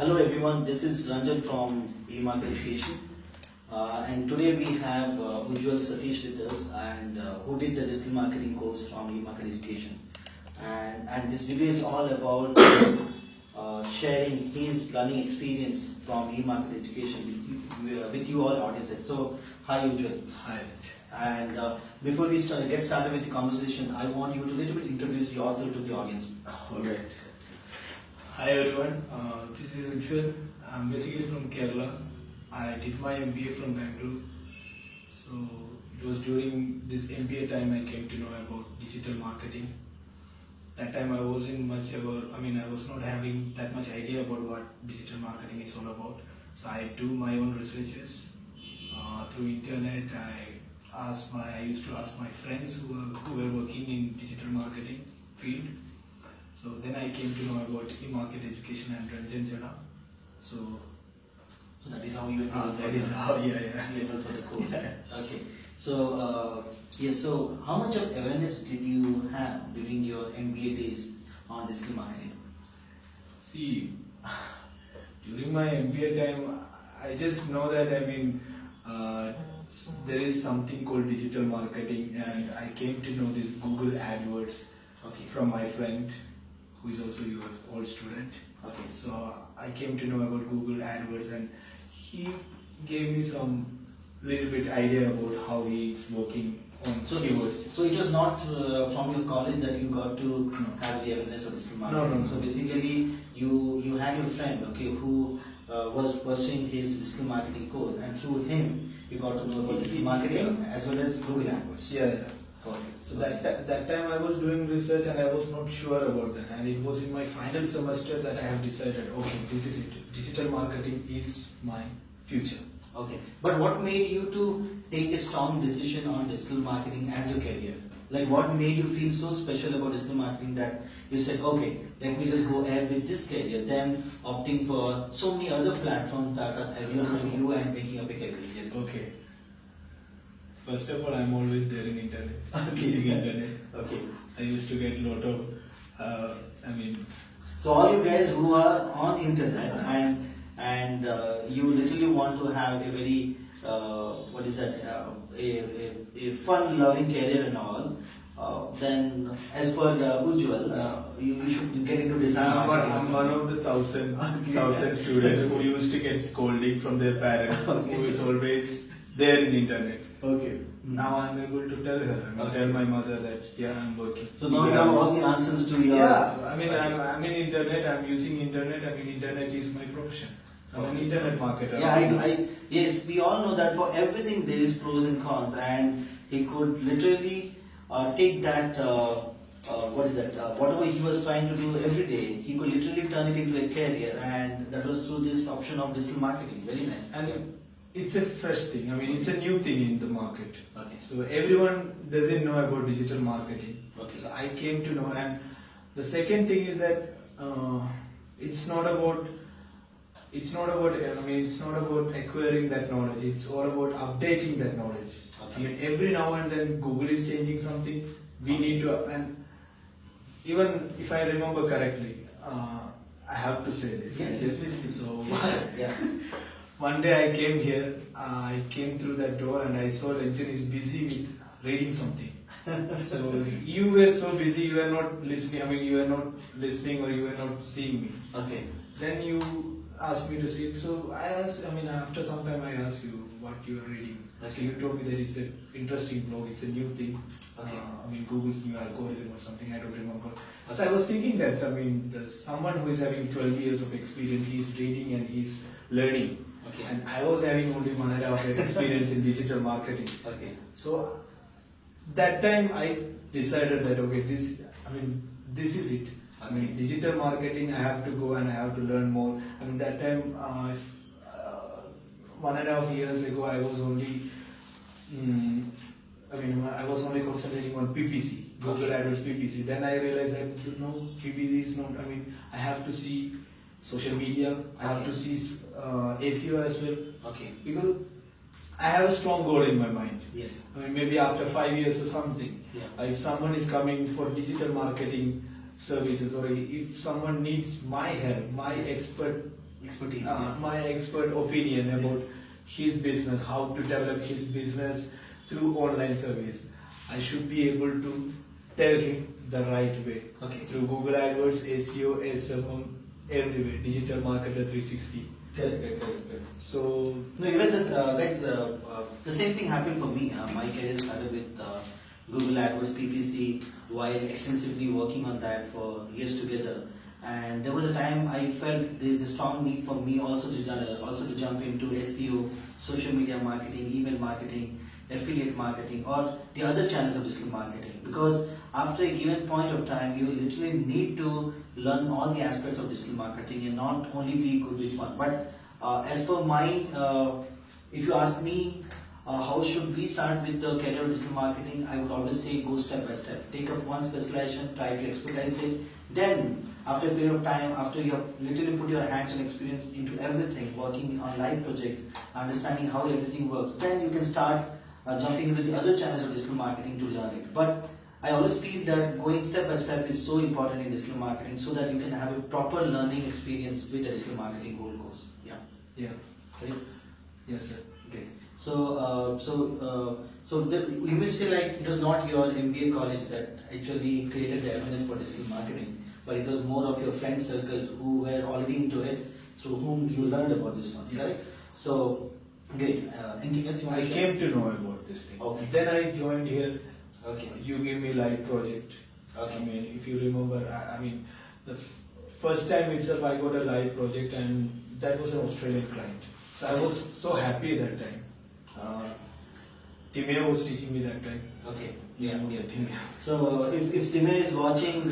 Hello everyone, this is Ranjan from eMarket Education, and today we have Ujwal Sathish with us, and who did the digital marketing course from eMarket Education, and this video is all about sharing his learning experience from eMarket Education with you all audiences. So hi Ujwal. Hi. And before we get started with the conversation, I want you to little bit introduce yourself to the audience. Alright. Hi everyone, this is Ujwal. I'm basically from Kerala. I did my MBA from Bangalore. So it was during this MBA time I came to know about digital marketing. That time I wasn't much I was not having that much idea about what digital marketing is all about. So I do my own researches through internet. I used to ask my friends who were working in digital marketing field. So then I came to know about eMarket Education Ranjan Jena. So that is how you enrolled for the course. Okay. So So how much of awareness did you have during your MBA days on digital marketing? See, during my MBA time, I just know that there is something called digital marketing, and I came to know this Google AdWords from my friend, who is also your old student. Okay. So I came to know about Google AdWords, and he gave me some little bit idea about how he is working on keywords. So it was not from your college that you got to have the awareness of digital marketing. No. So basically, you had your friend, who was pursuing his digital marketing course, and through him you got to know about digital marketing as well as Google AdWords. Yeah. Perfect. So that time I was doing research and I was not sure about that, and it was in my final semester that I have decided, okay, this is it. Digital marketing is my future. Okay. But what made you to take a strong decision on digital marketing as your career? Like what made you feel so special about digital marketing that you said, okay, let me just go ahead with this career, then opting for so many other platforms that are available to you and making up a career? Yes. Okay. First of all, I'm always there in internet. Using internet. Okay. I used to get a lot of, So all you guys who are on internet and you literally want to have a very a fun-loving career and all, then as per Ujwal, you should get into this. I'm one of the thousand students who used to get scolding from their parents, who is always there in internet. Okay. Now I'm able to tell her, tell my mother that I'm working. So now you have all the answers to your... Yeah, I'm in internet, I'm using internet, internet is my profession. So I'm an internet marketer. Yeah, yes, we all know that for everything there is pros and cons, and he could literally take that, whatever he was trying to do every day, he could literally turn it into a career, and that was through this option of digital marketing. Very nice. And it's a fresh thing, it's a new thing in the market. Okay. So everyone doesn't know about digital marketing. Okay. So I came to know, and the second thing is that it's not about acquiring that knowledge. It's all about updating that knowledge. Okay. Every now and then Google is changing something. We need to, and even if I remember correctly, I have to say this. Yes, please. So yeah. One day I came here. I came through that door and I saw Ranjan is busy with reading something. So you were so busy, you were not listening. You were not listening, or you were not seeing me. Okay. Then you asked me to sit. So I asked, after some time I asked you what you are reading. Okay. So you told me that it's an interesting blog, it's a new thing. Okay. Google's new algorithm or something, I don't remember. Okay. So I was thinking that, there's someone who is having 12 years of experience, he's reading and he's learning. Okay. And I was having only 1 year of experience in digital marketing. Okay. So that time I decided that, okay, this is it. Digital marketing, I have to go and I have to learn more. That time, 1.5 years ago, I was only, I was only concentrating on PPC, Google AdWords PPC. Then I realized that no, PPC is not. I have to see social media. I have to see SEO as well. Okay. Because I have a strong goal in my mind. Yes. Maybe after 5 years or something, yeah. If someone is coming for digital marketing services, or if someone needs my help, my expertise. My expert opinion about his business, how to develop his business through online service. I should be able to tell him the right way. Okay. Through Google AdWords, SEO, SMM, every way, digital marketer 360. Correct. So No, even the same thing happened for me. My career started with Google AdWords, PPC, while extensively working on that for years together. And there was a time I felt there is a strong need for me also to jump into SEO, social media marketing, email marketing, affiliate marketing, or the other channels of digital marketing. Because after a given point of time, you literally need to learn all the aspects of digital marketing and not only be good with one. But as per my, if you ask me, how should we start with the career of digital marketing? I would always say go step by step. Take up one specialization, try to expertise it. Then, after a period of time, after you have literally put your hands and experience into everything, working on live projects, understanding how everything works, then you can start jumping into the other channels of digital marketing to learn it. But I always feel that going step by step is so important in digital marketing so that you can have a proper learning experience with the digital marketing whole course. Yeah. Correct? Yes, sir. Okay. So you may say like it was not your MBA college that actually created the awareness for digital marketing, but it was more of your friend circle who were already into it, through whom you learned about this one. Yeah. Correct? So great. Anything else you want I to share? came to know about this thing. Okay. Then I joined here. Okay. You gave me live project. Okay. I mean, if you remember, the first time itself I got a live project, and that was an Australian client. So I was so happy that time. Timea was teaching me that time. Okay. Timea. So if Timea is watching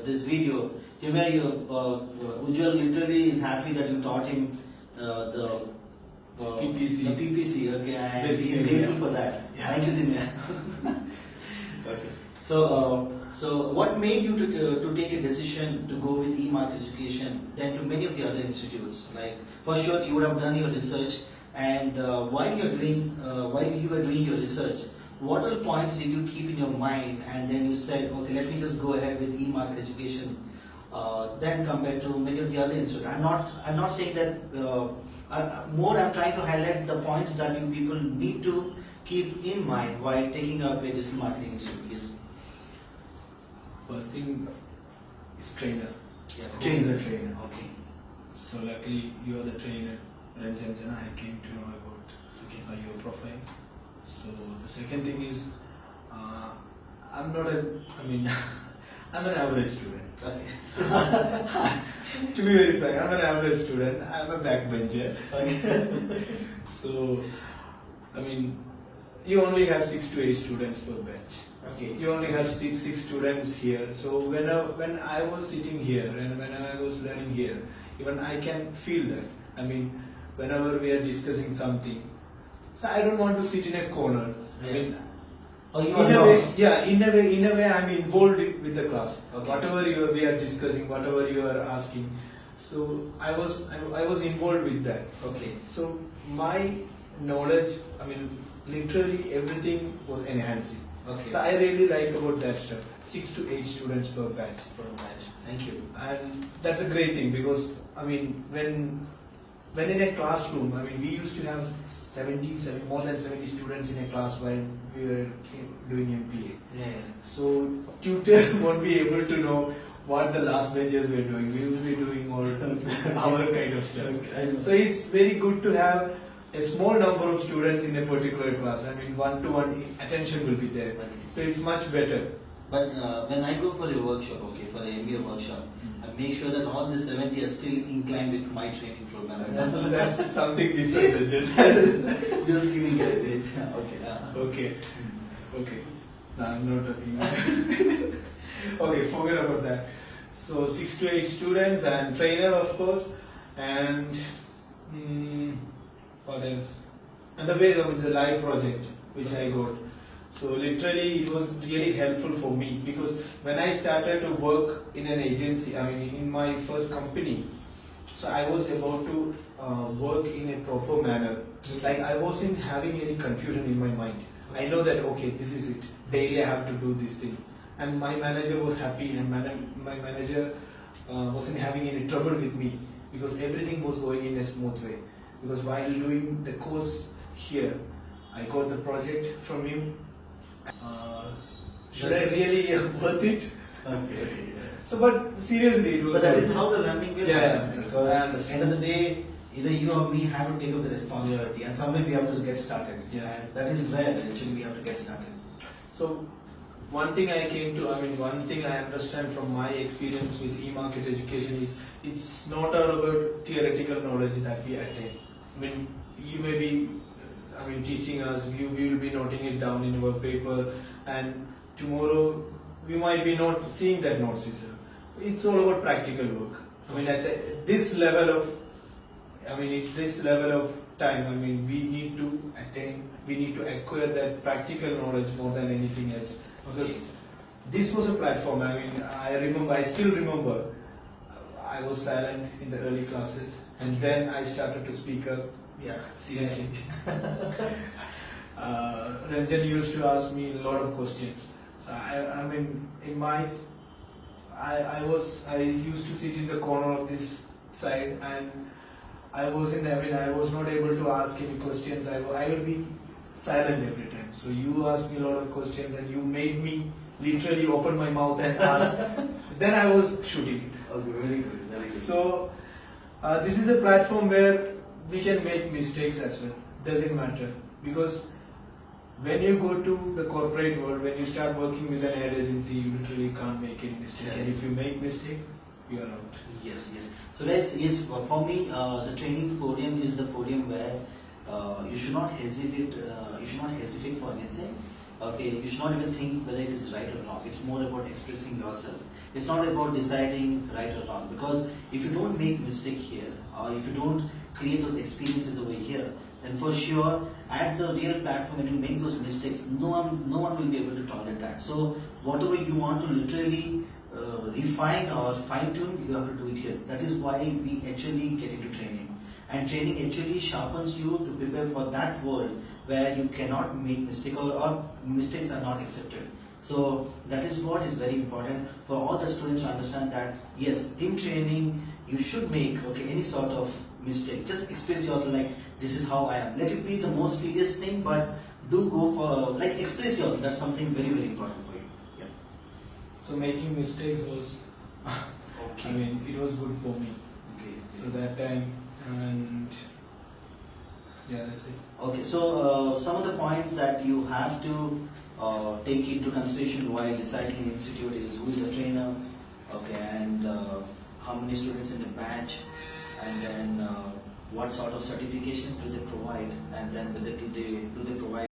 this video, Timea, Ujwal literally is happy that you taught him the PPC. The PPC, okay, and Basically, he's grateful yeah. for that. Yeah. Thank you, Timea. Okay. So what made you to take a decision to go with eMarket education than to many of the other institutes? Like, for sure, you would have done your research, and while you were doing your research, what all points did you keep in your mind, and then you said, okay, let me just go ahead with eMarket education, then compared to many of the other institutes? I'm not saying that. I'm trying to highlight the points that you people need to keep in mind while taking up a digital marketing institute. Yes. First thing is trainer. Yeah. Who is the trainer? Okay. So luckily you are the trainer, Ranjan Jena. I came to know about your profile. So the second thing is, I'm an average student. Okay. To be very frank, I'm an average student. I'm a backbencher. Okay. So, you only have 6 to 8 students per batch. Okay. You only have six students here. So when I was sitting here and when I was learning here, even I can feel that. Whenever we are discussing something, so I don't want to sit in a corner. Yeah. In a way, I'm involved with the class. Okay. Whatever we are discussing, whatever you are asking, so I was involved with that. Okay. So my knowledge, literally everything was enhancing. Okay. So I really like about that stuff. 6 to 8 students per batch. Thank you. And that's a great thing because when in a classroom, we used to have more than 70 students in a class while we were doing MPA. Yeah. So tutor won't be able to know what the last benches were doing. We will be doing all our kind of stuff. So it's very good to have a small number of students in a particular class. One-to-one attention will be there. So it's much better. But when I go for a workshop, for the MBA workshop, I make sure that all the 70 are still inclined with my training program. That's something different. Just giving it. Okay. Okay. No, I'm not talking. Okay, forget about that. So 6 to 8 students and trainer, of course, and what else? And the way the live project which I got. So literally it was really helpful for me because when I started to work in an agency, in my first company, so I was about to work in a proper manner. Like I wasn't having any confusion in my mind. I know that okay, this is it. Daily I have to do this thing. And my manager was happy and my manager wasn't having any trouble with me. because everything was going in a smooth way. Because while doing the course here, I got the project from him. Should I really worth it? Okay. So, but seriously, it was. But that is how the learning will happen. Because I at understand. the end of the day, either you or me have to take up the responsibility, and somewhere we have to get started. Yeah. And that is where actually we have to get started. So, one thing one thing I understand from my experience with eMarket education is it's not all about theoretical knowledge that we attain. I mean, you may be, teaching us, we will be noting it down in our paper, and tomorrow we might be not seeing that notes itself. It's all about practical work. At this level of time, we need to acquire that practical knowledge more than anything else. Because this was a platform. I still remember, I was silent in the early classes, and then I started to speak up. Yeah. Seriously. Ranjan used to ask me a lot of questions. So I used to sit in the corner of this side, and I was not able to ask any questions. I will be silent every time. So you asked me a lot of questions, and you made me literally open my mouth and ask. Then I was shooting it. Okay, very good, very good. So this is a platform where we can make mistakes as well. Doesn't matter, because when you go to the corporate world, when you start working with an ad agency, you literally can't make any mistake. Yeah. And if you make mistake, you are out. Yes. So guys, yes, for me, the training podium is the podium where you should not hesitate. You should not hesitate for anything. Okay, you should not even think whether it is right or wrong. It's more about expressing yourself. It's not about deciding right or wrong. Because if you don't make mistake here, or if you don't create those experiences over here, then for sure at the real platform when you make those mistakes, no one will be able to tolerate that. So whatever you want to literally refine or fine tune, you have to do it here. That is why we actually get into training. And training actually sharpens you to prepare for that world where you cannot make mistakes or mistakes are not accepted. So that is what is very important for all the students to understand that yes, in training you should make any sort of mistake. Just express yourself like this is how I am. Let it be the most serious thing, but do go for express yourself. That's something very, very important for you. Yeah. So making mistakes was Okay. it was good for me. Okay. So that time, and yeah, that's it. Okay, so some of the points that you have to take into consideration while deciding an institute is who is the trainer, okay, and how many students in the batch, and then what sort of certifications do they provide, and then whether do they provide